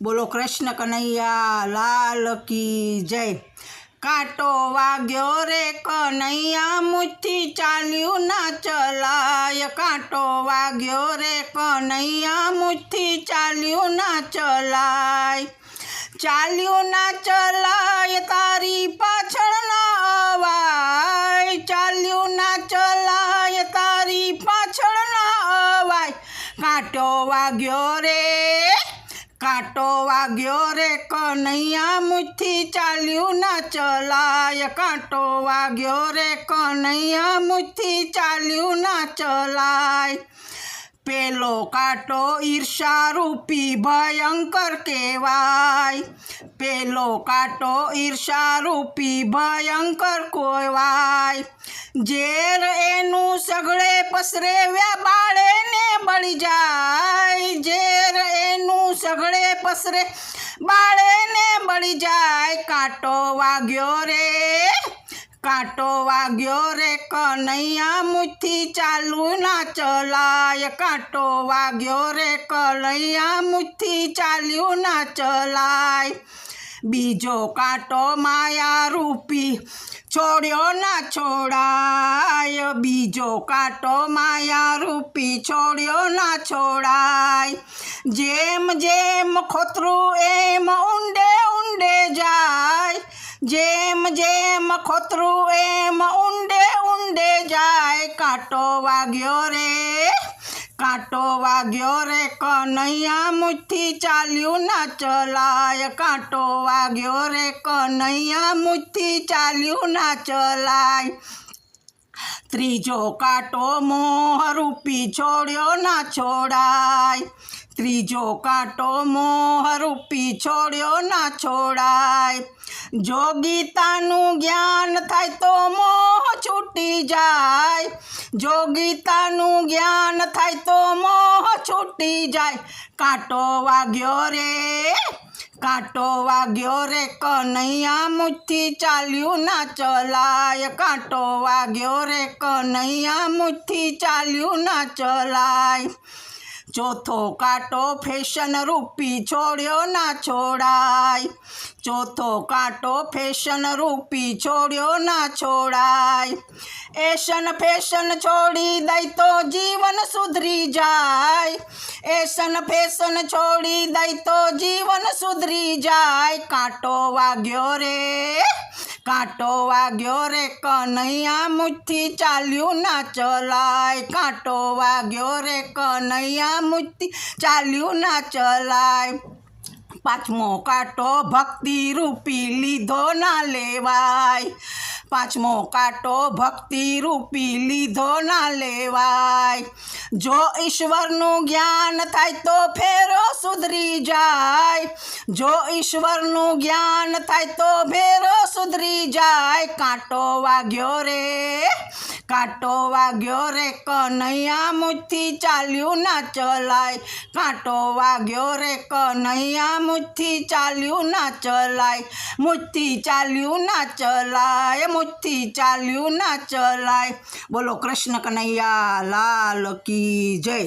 બોલો કૃષ્ણ કનૈયા લાલ કી જય। કાંટો વાગ્યો રે કનૈયા મુઠ્ઠી ચાલ્યું ના ચલાય। કાંટો વાગ્યો રે કનૈયા મુઠ્ઠી ચાલ્યું ના ચલાય। ચાલ્યું ના ચલાય તારી પાછળ ના અવાય। ચાલ્યું ના ચલાય તારી પાછળ ના અવાય। કાંટો વાગ્યો રે કનૈયા મુઠ્ઠી ચાલ્યું ના ચલાય। કાંટો વાગ્યો રે કનૈયા મુઠ્ઠી ચાલ્યું ના ચલાય। પેલો કાંટો ઈર્ષારૂપી ભયંકર કહેવાય। પેલો કાંટો ઈર્ષારૂપી ભયંકર કહેવાય। ઝેર એનું સઘળે પસરે બાળે ને બળી જાય। ઝેર એનું સઘળે પસરે બાળે ને બળી જાય। કાંટો વાગ્યો રે કનૈયા મુઠ્ઠી ચાલ્યું ના ચલાય। કાંટો વાગ્યો રે કનૈયા મુઠ્ઠી ચાલ્યું ના ચલાય। બીજો કાંટો માયારૂપી છોડ્યો ના છોડાય। બીજો કાંટો માયારૂપી છોડ્યો ના છોડાય। જેમ જેમ ખોતરું એમ ઊંડે ઊંડે જાય। જેમ જેમ ખોતરું એમ ઊંડે ઊંડે જાય। કાંટો વાગ્યો રે કનૈયા મુઠ્ઠી ચાલ્યું ના ચલાય। કાંટો વાગ્યો રે કનૈયા મુઠ્ઠી ચાલ્યું ના ચલાય। ત્રીજો કાંટો મોહરૂપી છોડ્યો ના છોડાય। ત્રીજો કાંટો મોહરૂપી છોડ્યો ના છોડાય। જો ગીતાનું જ્ઞાન થાય તો મોહ છૂટી જાય। જો ગીતાનું જ્ઞાન થાય તો મોહ છૂટી જાય। કાંટો વાગ્યો રે કનૈયા મુઠ્ઠી ચાલ્યું ના ચલાય। કાંટો વાગ્યો રે કનૈયા મુઠ્ઠી ચાલ્યું ના ચલાય। ચોથો કાંટો ફેશન રૂપી છોડ્યો ના છોડાય। ચોથો કાંટો ફેશન રૂપી છોડ્યો ના છોડાય। એશન ફેશન છોડી દઈ તો જીવન સુધરી જાય। એશન ફેશન છોડી દઈ તો જીવન સુધરી જાય। કાંટો વાગ્યો રે કનૈયા મુઠ્ઠી ચાલ્યું ના ચલાય। કાંટો વાગ્યો રે કનૈયા મુઠ્ઠી ચાલ્યું ના ચલાય। પાંચમો કાંટો ભક્તિ રૂપી લીધો ના લેવાય। પાંચમો કાંટો ભક્તિ રૂપી લીધો ના લેવાય। જો ઈશ્વરનું જ્ઞાન થાય તો ફેરો સુધરી જાય। જો ઈશ્વરનું જ્ઞાન થાય તો ફેરો સુધરી જાય। કાંટો વાગ્યો રે કનૈયા મુઠ્ઠી ચાલ્યું ના ચલાય। કાંટો વાગ્યો રે કનૈયા મુઠ્ઠી ચાલ્યું ના ચલાય। મુઠ્ઠી ચાલ્યું ના ચલાય। મુઠ્ઠી ચાલ્યું ના ચલાય। બોલો કૃષ્ણ કનૈયા લાલ કી જય।